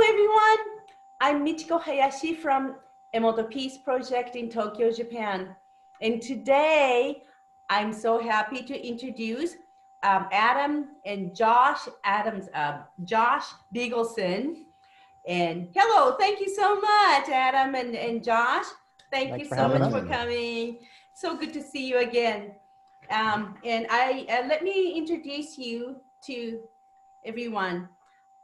everyone. I'm Michiko Hayashi from Emoto Peace Project in Tokyo, Japan. And today, I'm so happy to introduce Adam and Josh Bigelsen. And hello, thank you so much, Adam and Josh. Thank you so much for coming. So good to see you again. And let me introduce you to everyone.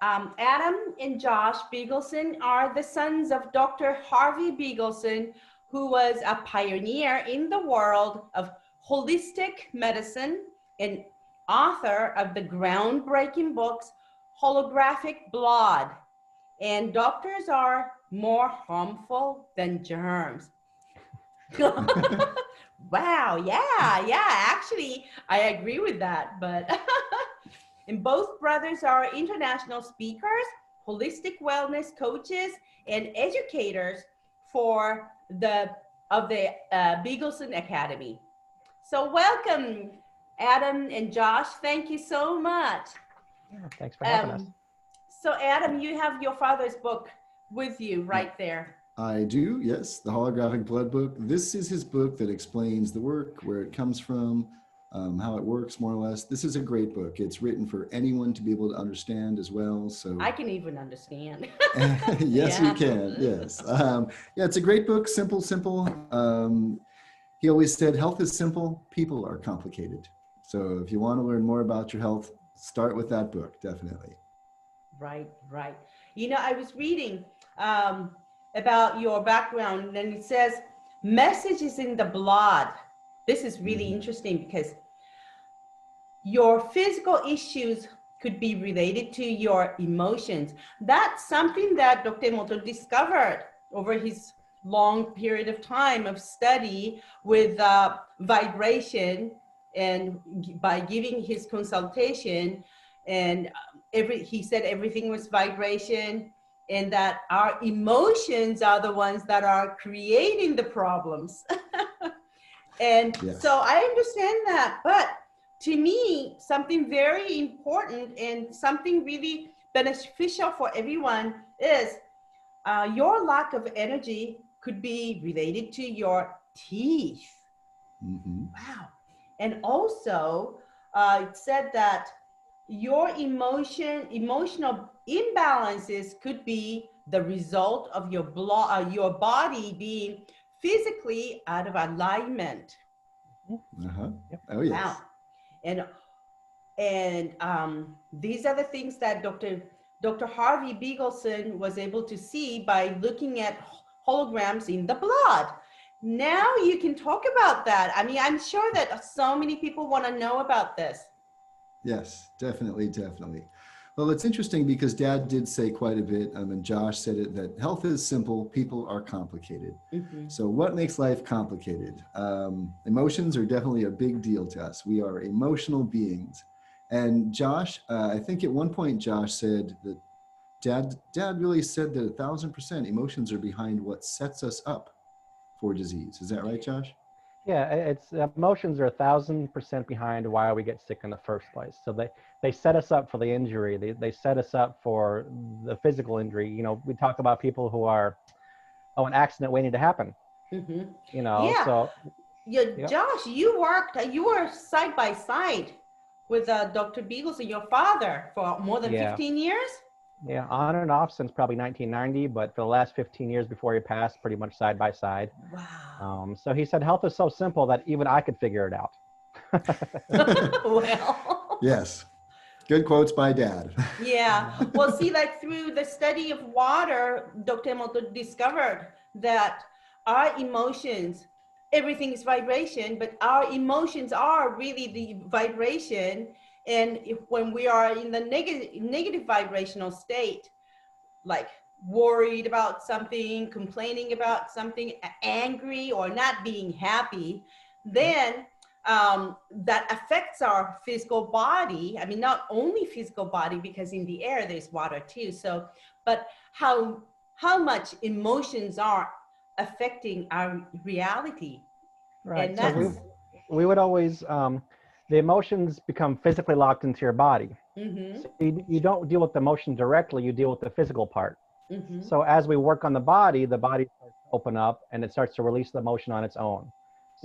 Adam and Josh Bigelsen are the sons of Dr. Harvey Bigelsen, who was a pioneer in the world of holistic medicine and author of the groundbreaking books, Holographic Blood and Doctors Are More Harmful Than Germs. Wow, yeah, actually, I agree with that, but and both brothers are international speakers, holistic wellness coaches, and educators for the Bigelsen Academy. So welcome, Adam and Josh. Thank you so much. Yeah, thanks for having us. So Adam, you have your father's book with you right there. I do, yes, the Holographic Blood book. This is his book that explains the work, where it comes from, how it works, more or less. This is a great book. It's written for anyone to be able to understand as well. So I can even understand. Yes, you can. Yes. Yeah, it's a great book. Simple. He always said, health is simple, people are complicated. So if you want to learn more about your health, start with that book, definitely. Right. You know, I was reading about your background, and it says, messages in the blood. This is really interesting because your physical issues could be related to your emotions. That's something that Dr. Emoto discovered over his long period of time of study with vibration, and by giving his consultation, and he said everything was vibration, and that our emotions are the ones that are creating the problems. And yes. So I understand that, but to me, something very important and something really beneficial for everyone is your lack of energy could be related to your teeth. Wow. And also, it said that your emotional imbalances could be the result of your body being physically out of alignment. Oh yes. Wow. And these are the things that Dr. Harvey Bigelsen was able to see by looking at holograms in the blood. Now you can talk about that. I mean, I'm sure that so many people want to know about this. Yes, definitely. Well, it's interesting because Dad did say quite a bit, and Josh said it, that health is simple, people are complicated. So what makes life complicated? Emotions are definitely a big deal to us. We are emotional beings. And Josh, I think at one point Josh said that Dad really said that 1,000% emotions are behind what sets us up for disease. Is that right, Josh? Yeah, it's emotions are 1,000% behind why we get sick in the first place. So they set us up for the injury. They set us up for the physical injury. You know, we talk about people who are, an accident waiting to happen. You know, yeah. So. Yeah. Josh, you were side by side with Dr. Bigelsen, your father, for more than 15 years? Yeah, on and off since probably 1990, but for the last 15 years before he passed, pretty much side by side. Wow. So he said health is so simple that even I could figure it out. Well. Yes. Good quotes by Dad. Yeah. Well, see, like through the study of water, Dr. Emoto discovered that our emotions, everything is vibration, but our emotions are really the vibration. And when we are in the negative vibrational state, like worried about something, complaining about something, angry, or not being happy, then that affects our physical body. I mean, not only physical body, because in the air there's water too. So, but how much emotions are affecting our reality. Right. And so we would always, the emotions become physically locked into your body. So you don't deal with the emotion directly, you deal with the physical part. So as we work on the body starts to open up and it starts to release the emotion on its own.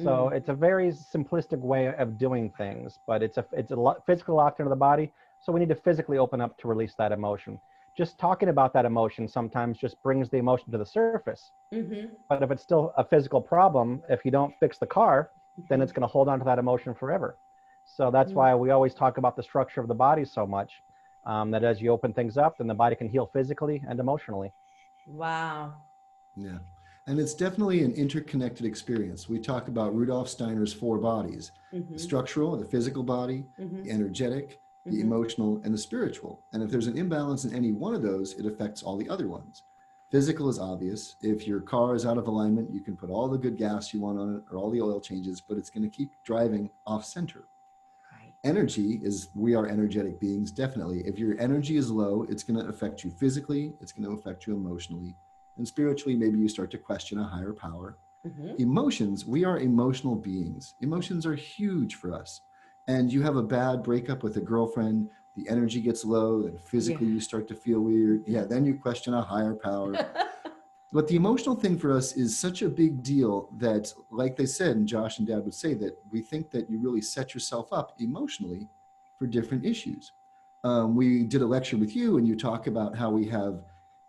So it's a very simplistic way of doing things, but it's a physical lockdown of the body. So we need to physically open up to release that emotion. Just talking about that emotion sometimes just brings the emotion to the surface. But if it's still a physical problem, if you don't fix the car, then it's going to hold on to that emotion forever. So that's why we always talk about the structure of the body so much, that as you open things up, then the body can heal physically and emotionally. Wow. Yeah. And it's definitely an interconnected experience. We talk about Rudolf Steiner's 4 bodies, the structural, the physical body, the energetic, the emotional, and the spiritual. And if there's an imbalance in any one of those, it affects all the other ones. Physical is obvious. If your car is out of alignment, you can put all the good gas you want on it or all the oil changes, but it's going to keep driving off center. Right. Energy is, we are energetic beings, definitely. If your energy is low, it's going to affect you physically, it's going to affect you emotionally. And spiritually, maybe you start to question a higher power. Emotions, we are emotional beings. Emotions are huge for us. And you have a bad breakup with a girlfriend, the energy gets low, and physically you start to feel weird. Yeah, then you question a higher power. But the emotional thing for us is such a big deal that, like they said, and Josh and Dad would say, that we think that you really set yourself up emotionally for different issues. We did a lecture with you, and you talk about how we have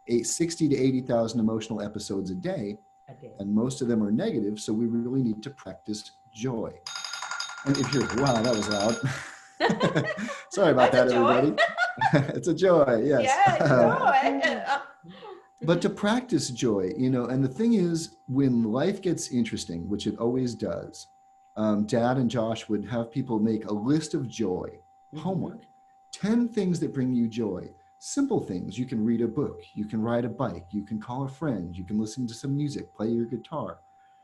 60 to 80,000 emotional episodes a day, and most of them are negative, so we really need to practice joy. And if you're, wow, that was loud. Sorry about that, everybody. It's a joy, yes. Yeah, joy. But to practice joy, you know, and the thing is, when life gets interesting, which it always does, Dad and Josh would have people make a list of joy, homework, 10 things that bring you joy. Simple things. You can read a book, you can ride a bike, you can call a friend, you can listen to some music, play your guitar.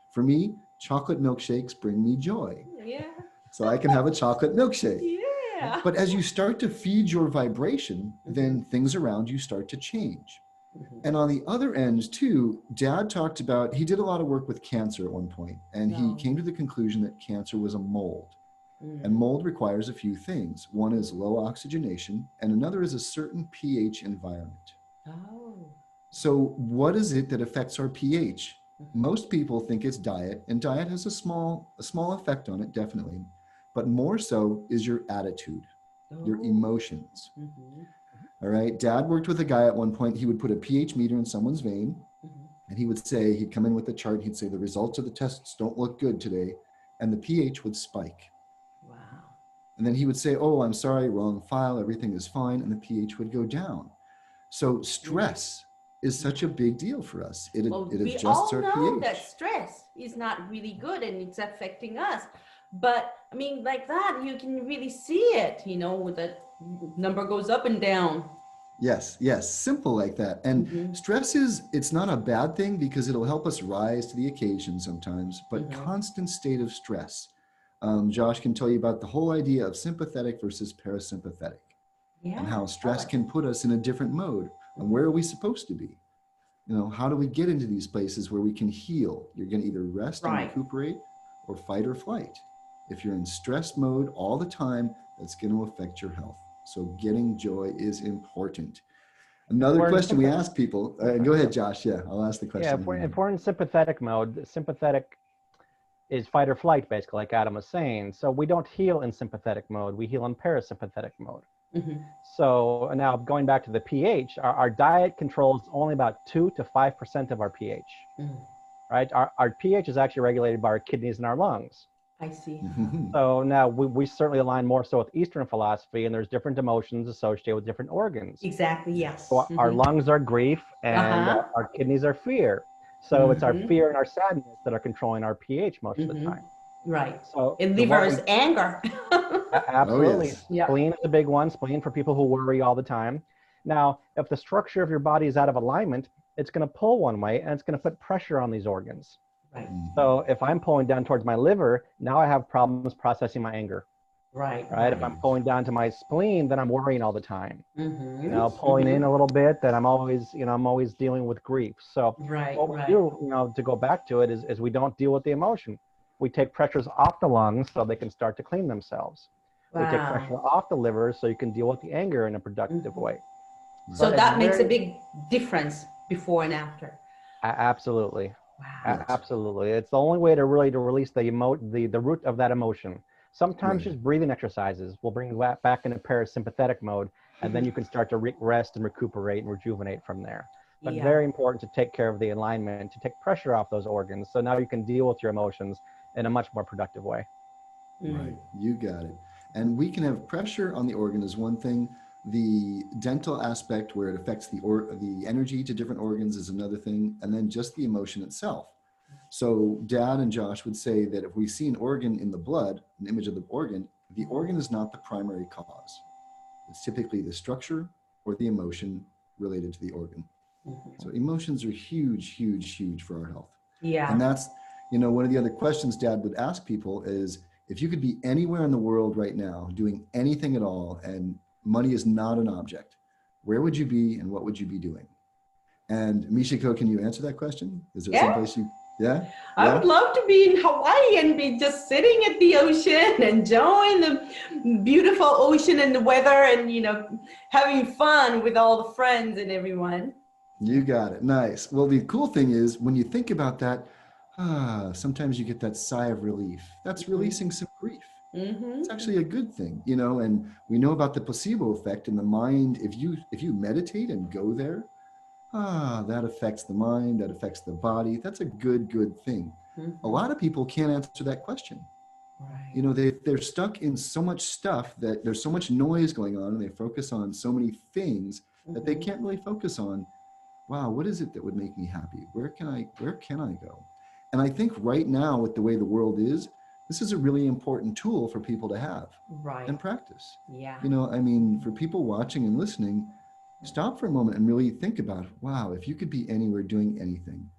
For me, chocolate milkshakes bring me joy. Yeah. So I can have a chocolate milkshake. Yeah. But as you start to feed your vibration, then things around you start to change. And on the other end too, Dad talked about, he did a lot of work with cancer at one point, and he came to the conclusion that cancer was a mold. And mold requires a few things. One is low oxygenation, and another is a certain pH environment. So what is it that affects our pH? Most people think it's diet, and diet has a small effect on it, definitely. But more so is your attitude, your emotions. All right. Dad worked with a guy at one point. He would put a pH meter in someone's vein, and he would say, he'd come in with the chart, and he'd say, the results of the tests don't look good today, and the pH would spike. And then he would say, oh, I'm sorry, wrong file, everything is fine, and the pH would go down. So stress is such a big deal for us. It adjusts our pH. We all know that stress is not really good and it's affecting us. But I mean, like that, you can really see it, you know, with the number goes up and down. Yes, simple like that. And stress it's not a bad thing because it'll help us rise to the occasion sometimes, but constant state of stress. Josh can tell you about the whole idea of sympathetic versus parasympathetic, and how stress can put us in a different mode. And where are we supposed to be? You know, how do we get into these places where we can heal? You're going to either rest and recuperate or fight or flight. If you're in stress mode all the time, that's going to affect your health. So getting joy is important. Another question we ask people, go ahead, Josh. Yeah, I'll ask the question. Yeah, if we're in sympathetic mode, sympathetic is fight or flight, basically, like Adam was saying. So we don't heal in sympathetic mode, we heal in parasympathetic mode. So now going back to the pH, our diet controls only about 2 to 5% of our pH, right? Our pH is actually regulated by our kidneys and our lungs. I see. So now we certainly align more so with Eastern philosophy, and there's different emotions associated with different organs. Exactly, yes. So our lungs are grief, and our kidneys are fear. So it's our fear and our sadness that are controlling our pH most of the time. Right. So and liver is anger. Absolutely. Oh, yes. Spleen is a big one. Spleen for people who worry all the time. Now, if the structure of your body is out of alignment, it's going to pull one way, and it's going to put pressure on these organs. Right. So if I'm pulling down towards my liver, now I have problems processing my anger. Right. If I'm pulling down to my spleen, then I'm worrying all the time. You know, pulling in a little bit, then I'm always dealing with grief. So what we do, you know, to go back to it is we don't deal with the emotion. We take pressures off the lungs so they can start to clean themselves. We take pressure off the liver so you can deal with the anger in a productive way. So that makes a big difference. before and after. Absolutely. Wow. Absolutely. It's the only way to really to release the root of that emotion. Sometimes just breathing exercises will bring you back into parasympathetic mode, and then you can start to rest and recuperate and rejuvenate from there. But very important to take care of the alignment, to take pressure off those organs, so now you can deal with your emotions in a much more productive way. Right, you got it. And we can have pressure on the organ is one thing. The dental aspect where it affects the energy to different organs is another thing, and then just the emotion itself. So Dad and Josh would say that if we see an organ in the blood, an image of the organ is not the primary cause. It's typically the structure or the emotion related to the organ. So emotions are huge, huge, huge for our health. Yeah. And that's, you know, one of the other questions Dad would ask people is, if you could be anywhere in the world right now, doing anything at all, and money is not an object, where would you be and what would you be doing? And Michiko, can you answer that question? Is there someplace you, I would love to be in Hawaii and be just sitting at the ocean, enjoying the beautiful ocean and the weather, and, you know, having fun with all the friends and everyone. You got it. Nice. Well, the cool thing is when you think about that, sometimes you get that sigh of relief. That's releasing some grief. It's actually a good thing, you know, and we know about the placebo effect in the mind. If you meditate and go there, that affects the mind, that affects the body. That's a good thing. A lot of people can't answer that question. Right. You know, they're stuck in so much stuff that there's so much noise going on, and they focus on so many things that they can't really focus on, wow, what is it that would make me happy? Where can I go? And I think right now, with the way the world is, this is a really important tool for people to have and practice. Yeah. You know, I mean, for people watching and listening, stop for a moment and really think about, wow, if you could be anywhere doing anything,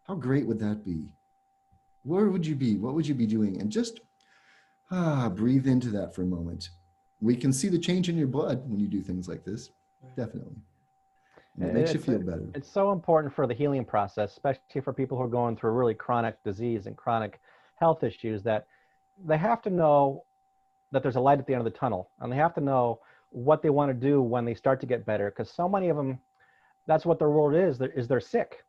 how great would that be? Where would you be? What would you be doing? And just breathe into that for a moment. We can see the change in your blood when you do things like this. Definitely. And it makes you feel better. It's so important for the healing process, especially for people who are going through really chronic disease and chronic health issues, that they have to know that there's a light at the end of the tunnel, and they have to know what they want to do when they start to get better, because so many of them, that's what their world is they're sick.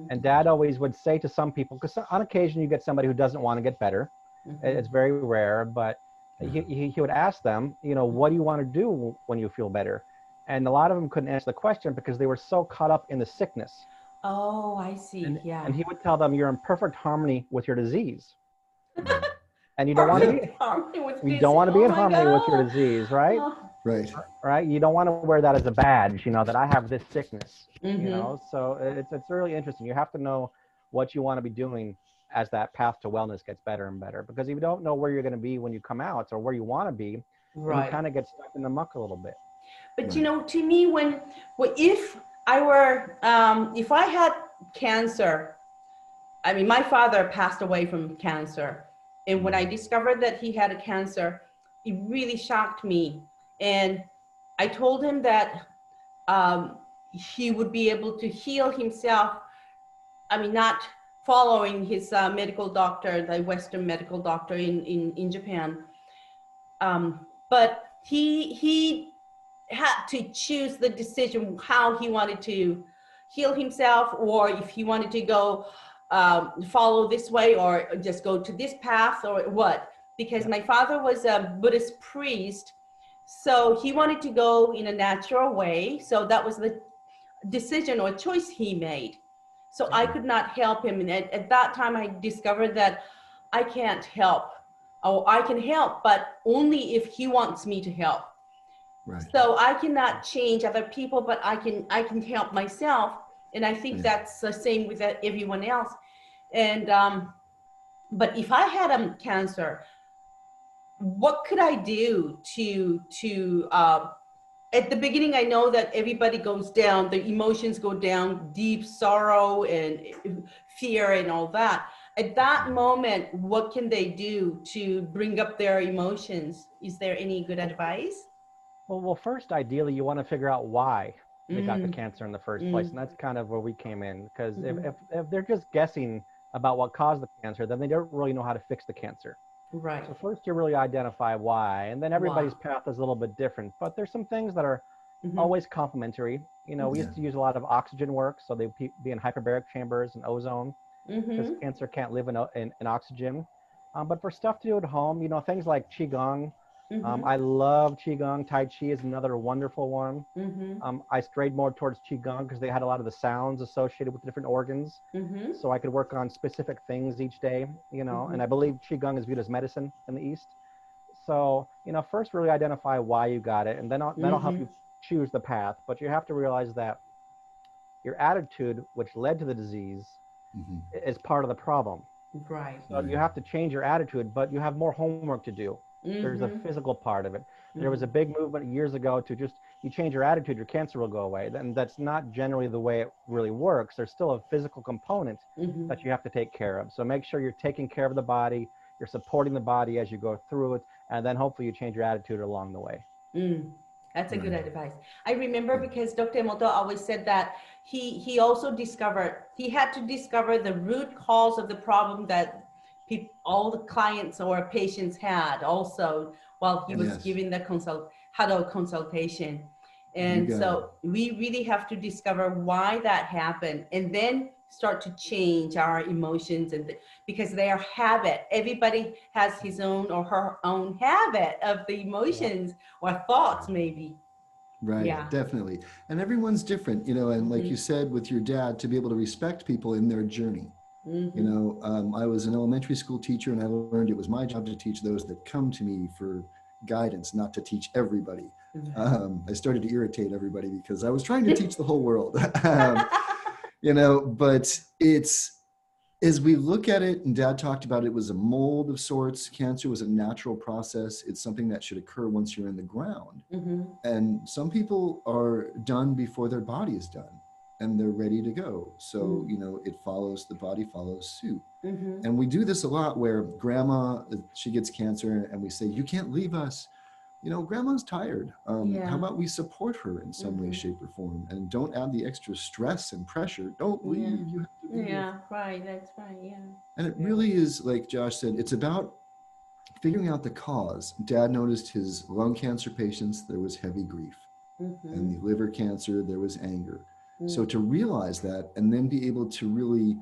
And Dad always would say to some people, because on occasion you get somebody who doesn't want to get better. It's very rare, but he would ask them, you know, what do you want to do when you feel better? And a lot of them couldn't answer the question because they were so caught up in the sickness. Oh, I see. And he would tell them, you're in perfect harmony with your disease. And you don't want to be in harmony with your disease, right? Right. Right. You don't want to wear that as a badge, you know, that I have this sickness, you know. So it's really interesting. You have to know what you want to be doing as that path to wellness gets better and better. Because if you don't know where you're going to be when you come out, or where you want to be, you kind of get stuck in the muck a little bit. But you know, to me, if I had cancer, I mean, my father passed away from cancer. And when I discovered that he had a cancer, it really shocked me. And I told him that he would be able to heal himself. I mean, not following his medical doctor, the Western medical doctor in Japan. But he had to choose the decision how he wanted to heal himself, or if he wanted to go follow this way, or just go to this path, or what. Because my father was a Buddhist priest, so he wanted to go in a natural way. So that was the decision or choice he made. So I could not help him. And at that time, I discovered that I can't help. Oh, I can help, but only if he wants me to help. Right. So I cannot change other people, but I can help myself. And I think that's the same with everyone else. And but if I had cancer, what could I do to at the beginning? I know that everybody goes down, the emotions go down, deep sorrow and fear and all that. At that moment, what can they do to bring up their emotions? Is there any good advice? Well, first, ideally, you want to figure out why they got the cancer in the first place. And that's kind of where we came in. Because if they're just guessing about what caused the cancer, then they don't really know how to fix the cancer. Right. So first, you really identify why. And then everybody's path is a little bit different. But there's some things that are always complementary. You know, we used to use a lot of oxygen work, so they'd be in hyperbaric chambers and ozone, because cancer can't live in oxygen. But for stuff to do at home, you know, things like Qigong. I love Qigong. Tai Chi is another wonderful one. I strayed more towards Qigong because they had a lot of the sounds associated with different organs. So I could work on specific things each day, you know, and I believe Qigong is viewed as medicine in the East. So, you know, first really identify why you got it, and then that'll help you choose the path. But you have to realize that your attitude, which led to the disease, is part of the problem. Right. So you have to change your attitude, but you have more homework to do. There's a physical part of it. There was a big movement years ago to just, you change your attitude, your cancer will go away. And that's not generally the way it really works. There's still a physical component that you have to take care of. So make sure you're taking care of the body, you're supporting the body as you go through it, and then hopefully you change your attitude along the way. That's a good advice. I remember because Dr. Emoto always said that he also discovered, he had to discover the root cause of the problem that all the clients or patients had also while he was giving the consultation. And so we really have to discover why that happened, and then start to change our emotions, and because they are habit. Everybody has his own or her own habit of the emotions or thoughts, maybe. Right. Yeah. Definitely. And everyone's different, you know, and like you said with your dad, to be able to respect people in their journey. You know, I was an elementary school teacher, and I learned it was my job to teach those that come to me for guidance, not to teach everybody. I started to irritate everybody because I was trying to teach the whole world. You know, but it's, as we look at it, and Dad talked about it was a mold of sorts. Cancer was a natural process. It's something that should occur once you're in the ground. And some people are done before their body is done, and they're ready to go. So, you know, it follows, the body follows suit. And we do this a lot where grandma, she gets cancer, and we say, you can't leave us. You know, grandma's tired. How about we support her in some way, shape, or form, and don't add the extra stress and pressure. Don't leave. You have to be here. Right. That's right. Yeah. And it really is, like Josh said, it's about figuring out the cause. Dad noticed his lung cancer patients, there was heavy grief. And the liver cancer, there was anger. So to realize that, and then be able to really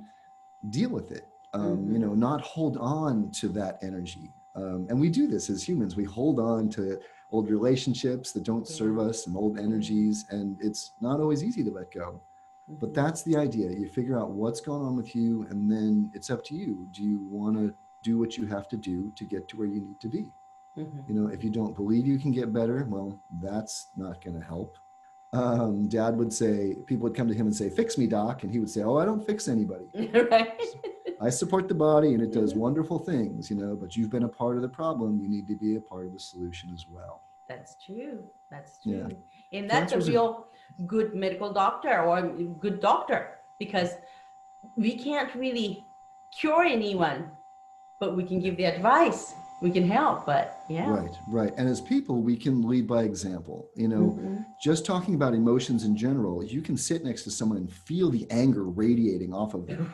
deal with it, you know, not hold on to that energy. And we do this as humans. We hold on to old relationships that don't serve us and old energies, and it's not always easy to let go. But that's the idea. You figure out what's going on with you, and then it's up to you. Do you want to do what you have to do to get to where you need to be? You know, if you don't believe you can get better, well, that's not going to help. Dad would say, people would come to him and say, fix me, doc. And he would say, oh, I don't fix anybody. Right. I support the body, and it does wonderful things, you know, but you've been a part of the problem. You need to be a part of the solution as well. That's true. That's true. And that's a real good medical doctor or a good doctor, because we can't really cure anyone, but we can give the advice. We can help, but Right. And as people, we can lead by example. You know, just talking about emotions in general, you can sit next to someone and feel the anger radiating off of them.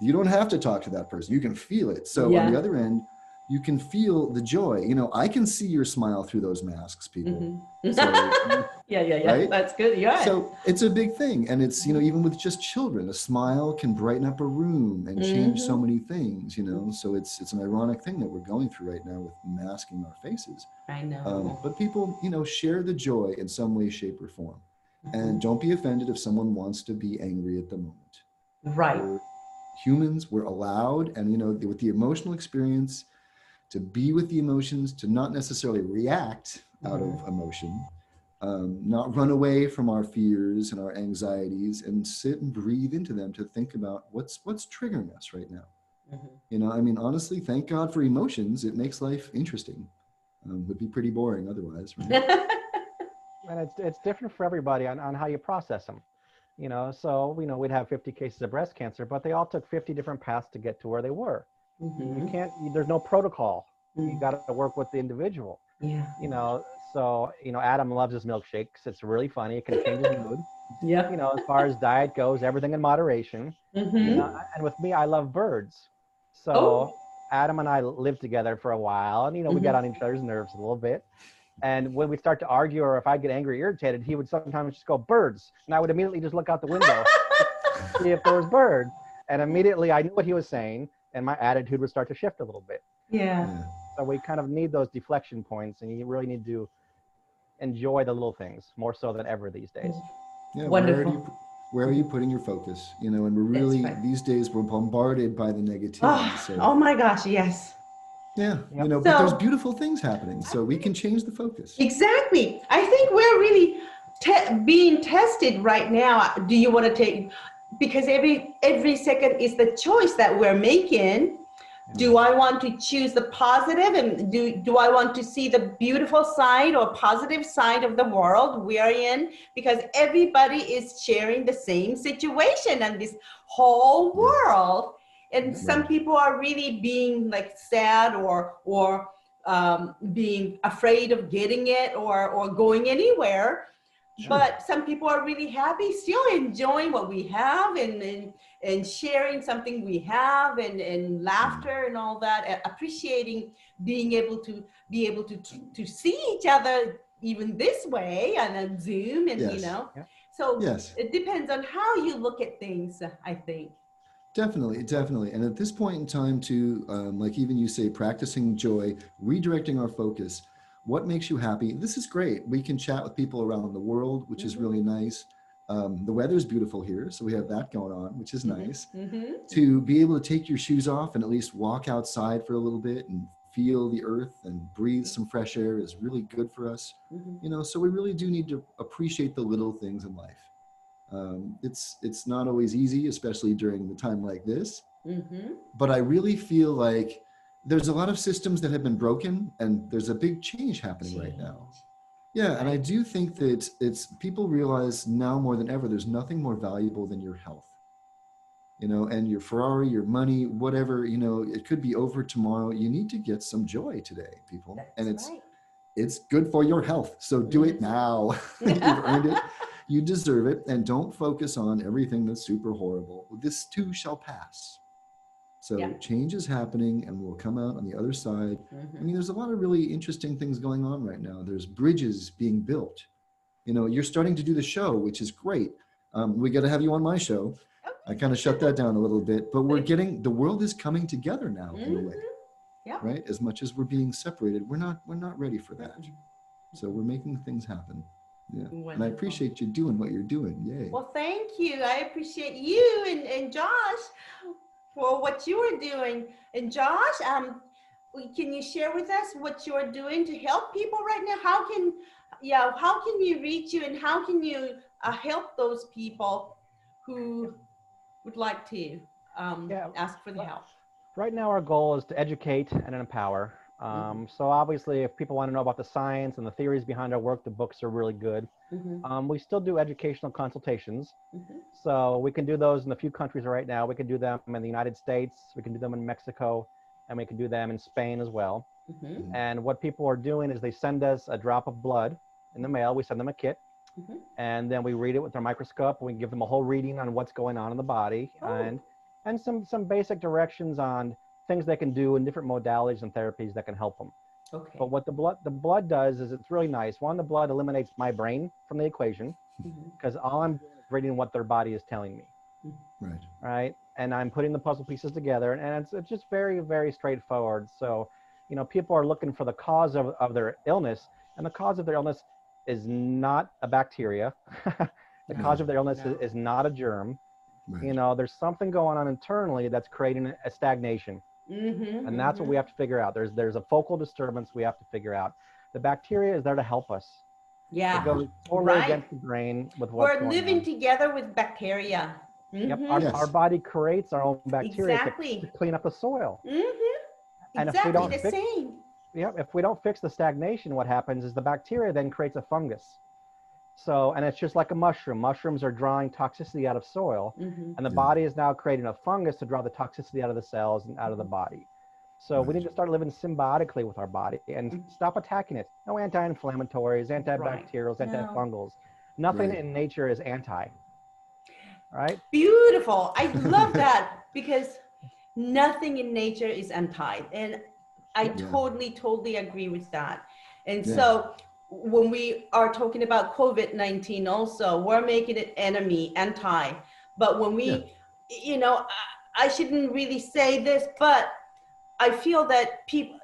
You don't have to talk to that person. You can feel it. So on the other end, you can feel the joy. You know, I can see your smile through those masks, people. So, right? That's good. Yeah. So it's a big thing. And it's, you know, even with just children, a smile can brighten up a room and change so many things, you know. So it's an ironic thing that we're going through right now with masking our faces. I know. But people, you know, share the joy in some way, shape, or form. And don't be offended if someone wants to be angry at the moment. Right. Humans were allowed, and, you know, with the emotional experience, to be with the emotions, to not necessarily react out of emotion, not run away from our fears and our anxieties, and sit and breathe into them to think about what's triggering us right now. You know, I mean, honestly, thank God for emotions. It makes life interesting. Would be pretty boring otherwise, right? And it's different for everybody on how you process them. You know, so, you know, we'd have 50 cases of breast cancer, but they all took 50 different paths to get to where they were. You can't, there's no protocol. You got to work with the individual. You know, so, you know, Adam loves his milkshakes. It's really funny. It can change his mood. You know, as far as diet goes, everything in moderation. You know, and with me, I love birds. So Adam and I lived together for a while, and, you know, we got on each other's nerves a little bit. And when we start to argue, or if I get angry or irritated, he would sometimes just go, birds. And I would immediately just look out the window to see if there was birds. And immediately I knew what he was saying, and my attitude would start to shift a little bit. Yeah. So we kind of need those deflection points, and you really need to enjoy the little things more so than ever these days. Yeah, Wonderful. where are you putting your focus? You know, and we're really, these days we're bombarded by the negativity. So, oh my gosh, yes. yeah, you know, So, but there's beautiful things happening, so we can change the focus. Exactly. I think we're really being tested right now. Do you want to take, because every second is the choice that we're making. Do I want to choose the positive, and do I want to see the beautiful side or positive side of the world we are in? Because everybody is sharing the same situation and this whole world. And some people are really being like sad or being afraid of getting it or going anywhere. Sure. But some people are really happy, still enjoying what we have and sharing something we have and laughter and all that, and appreciating being able to see each other even this way and on Zoom and you know. So it depends on how you look at things, I think. Definitely, definitely. And at this point in time too, like even you say, practicing joy, redirecting our focus. What makes you happy? This is great. We can chat with people around the world, which is really nice. The weather's beautiful here, so we have that going on, which is nice. To be able to take your shoes off and at least walk outside for a little bit and feel the earth and breathe some fresh air is really good for us. You know, so we really do need to appreciate the little things in life. It's not always easy, especially during the time like this. But I really feel like there's a lot of systems that have been broken, and there's a big change happening right now. Yeah, and I do think that people realize now more than ever, there's nothing more valuable than your health. You know, and your Ferrari, your money, whatever, you know, it could be over tomorrow. You need to get some joy today, people. And it's good for your health. So do it now. You've earned it. You deserve it. And don't focus on everything that's super horrible. This too shall pass. So change is happening, and we'll come out on the other side. I mean, there's a lot of really interesting things going on right now. There's bridges being built. You know, you're starting to do the show, which is great. We got to have you on my show. I kind of shut that down a little bit, but the world is coming together now in a way, right? As much as we're being separated, we're not ready for that. So we're making things happen. Yeah. Wonderful. And I appreciate you doing what you're doing. Yay. Well, thank you. I appreciate you and Josh for what you are doing. And Josh, can you share with us what you're doing to help people right now? How can you reach you, and how can you help those people who would like to ask for the help? Right now, our goal is to educate and empower. So obviously, if people want to know about the science and the theories behind our work, the books are really good. We still do educational consultations. So we can do those in a few countries right now. We can do them in the United States, we can do them in Mexico, and we can do them in Spain as well. And what people are doing is they send us a drop of blood in the mail. We send them a kit. And then we read it with our microscope, and we give them a whole reading on what's going on in the body, and some basic directions on things they can do in different modalities and therapies that can help them. But what the blood does is it's really nice. One, the blood eliminates my brain from the equation, because all I'm doing is reading what their body is telling me. Right. And I'm putting the puzzle pieces together, and it's just very, very straightforward. So, you know, people are looking for the cause of their illness, and the cause of their illness is not a bacteria. The cause of their illness is not a germ. You know, there's something going on internally that's creating a stagnation. And that's what we have to figure out. There's a focal disturbance we have to figure out. The bacteria is there to help us. It goes totally against the brain with what's going on. We're living together with bacteria. Our body creates our own bacteria to clean up the soil. And if we don't if we don't fix the stagnation, what happens is the bacteria then creates a fungus. So, and it's just like a mushroom. Mushrooms are drawing toxicity out of soil, and the body is now creating a fungus to draw the toxicity out of the cells and out of the body. So we need to start living symbiotically with our body and stop attacking it. No anti-inflammatories, antibacterials, antifungals. Nothing in nature is anti. Right? Beautiful. I love that, because nothing in nature is anti. And I totally agree with that. And Yeah. so when we are talking about COVID-19 also, we're making it anti. But when we, you know, I shouldn't really say this, but I feel that people,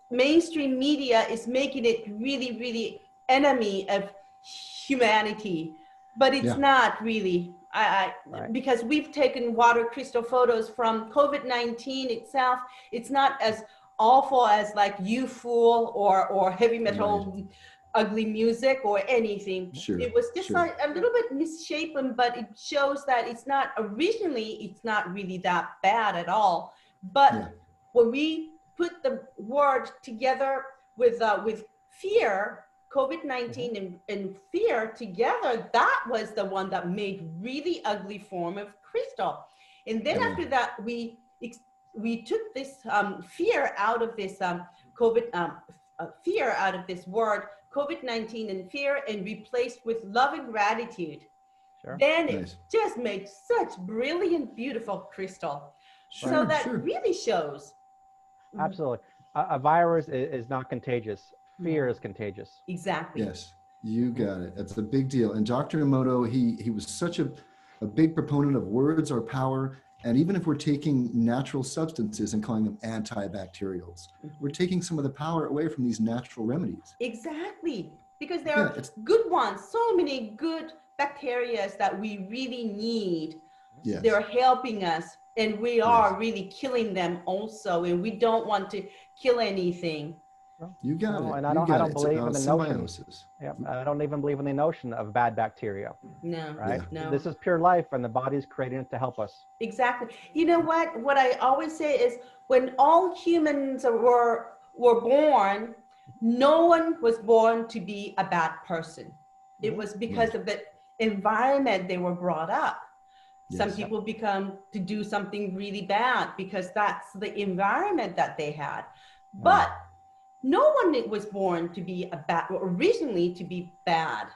mainstream media is making it really, really enemy of humanity, but it's not really. Right. Because we've taken water crystal photos from COVID-19 itself. It's not as awful as like You Fool or heavy metal ugly music or anything. Sure. It was just Sure. a little bit misshapen, but it shows that it's not really that bad at all. But when we put the word together with fear, COVID-19 and fear together, that was the one that made really ugly form of crystal. And then after that, we took this fear out of this fear out of this word, COVID-19 and fear, and replaced with love and gratitude. Sure. Then it just made such brilliant, beautiful crystal. So that really shows. Absolutely. A virus is not contagious. Fear is contagious. Exactly. Yes, you got it. That's a big deal. And Dr. Emoto, he was such a big proponent of words are power. And even if we're taking natural substances and calling them antibacterials, we're taking some of the power away from these natural remedies. Exactly. Because there are good ones, so many good bacteria that we really need. Yes. They're helping us, and we are really killing them also, and we don't want to kill anything. You got it. And I don't believe in the notion. Yeah, I don't even believe in the notion of bad bacteria. No. Right? No. This is pure life, and the body's creating it to help us. Exactly. You know what? What I always say is, when all humans were born, no one was born to be a bad person. It was because of the environment they were brought up. Some people become to do something really bad because that's the environment that they had. But no one was born to be originally to be bad.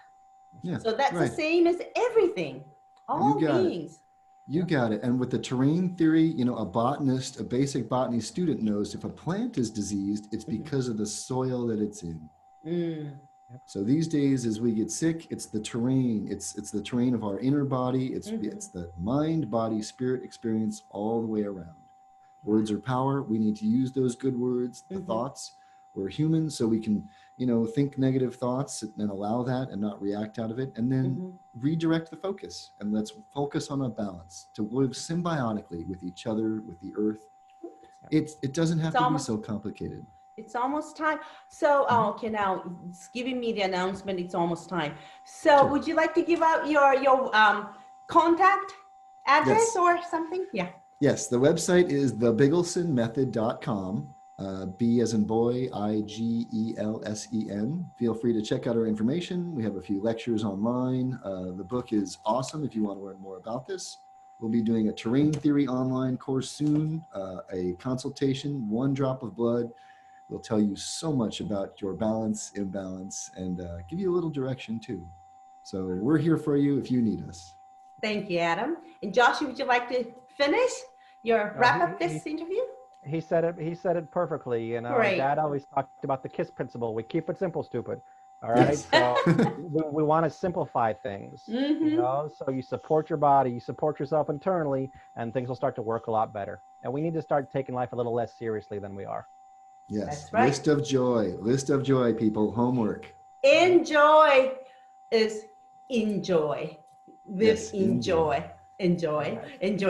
Yeah, so that's the same as everything, all beings. You got it. And with the terrain theory, you know, a basic botany student knows if a plant is diseased, it's because of the soil that it's in. So these days, as we get sick, it's the terrain. It's the terrain of our inner body. It's the mind, body, spirit experience all the way around. Words are power. We need to use those good words, the thoughts. We're human, so we can, you know, think negative thoughts and allow that and not react out of it, and then redirect the focus. And let's focus on a balance to live symbiotically with each other, with the earth. It doesn't have to be so complicated. It's almost time. So, okay, now it's giving me the announcement. It's almost time. So, would you like to give out your contact address or something? Yeah. Yes, the website is thebigelsenmethod.com. B as in boy, IGELSEN. Feel free to check out our information. We have a few lectures online. The book is awesome if you want to learn more about this. We'll be doing a terrain theory online course soon, a consultation, 1 drop of blood. We'll tell you so much about your balance, imbalance, and give you a little direction too. So we're here for you if you need us. Thank you, Adam. And Joshua, would you like to finish wrap up this interview? He said it perfectly. You know, Dad always talked about the KISS principle. We keep it simple, stupid. All right. So we want to simplify things. You know, so you support your body, you support yourself internally, and things will start to work a lot better. And we need to start taking life a little less seriously than we are. Yes. That's right. List of joy, people. Homework. Enjoy is enjoy. Enjoy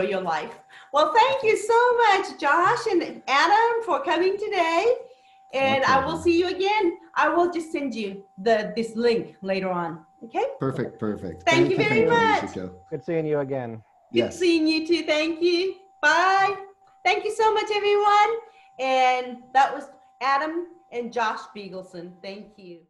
your life. Well, thank you so much, Josh and Adam, for coming today. And I will see you again. I will just send you this link later on. Okay? Perfect. Thank you very much. Good seeing you again. Good seeing you too. Thank you. Bye. Thank you so much, everyone. And that was Adam and Josh Bigelsen. Thank you.